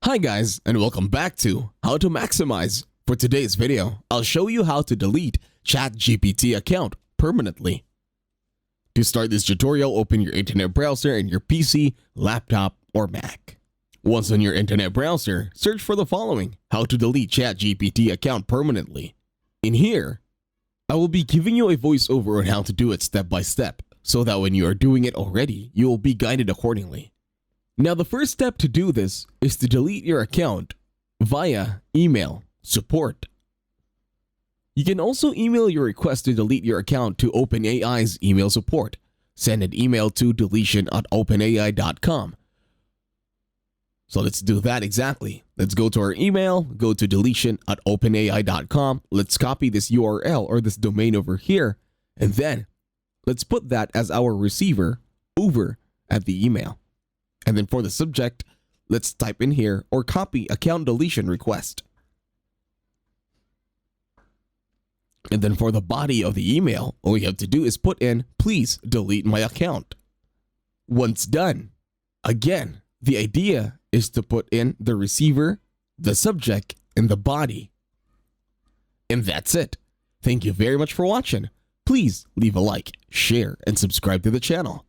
Hi guys, and welcome back to How to Maximize. For today's video, I'll show you how to delete ChatGPT account permanently. To start this tutorial, open your internet browser in your PC, laptop, or Mac. Once on your internet browser, search for the following: how to delete ChatGPT account permanently. In here, I will be giving you a voiceover on how to do it step by step, so that when you are doing it already, you will be guided accordingly. Now, the first step to do this is to delete your account via email support. You can also email your request to delete your account to OpenAI's email support. Send an email to deletion@openai.com. So let's do that exactly. Let's go to our email, go to deletion@openai.com. Let's copy this URL or this domain over here, and then let's put that as our receiver over at the email. And then for the subject, let's type in here or copy account deletion request. And then for the body of the email, all you have to do is put in, "Please delete my account." Once done, again, the idea is to put in the receiver, the subject, and the body. And that's it. Thank you very much for watching. Please leave a like, share, and subscribe to the channel.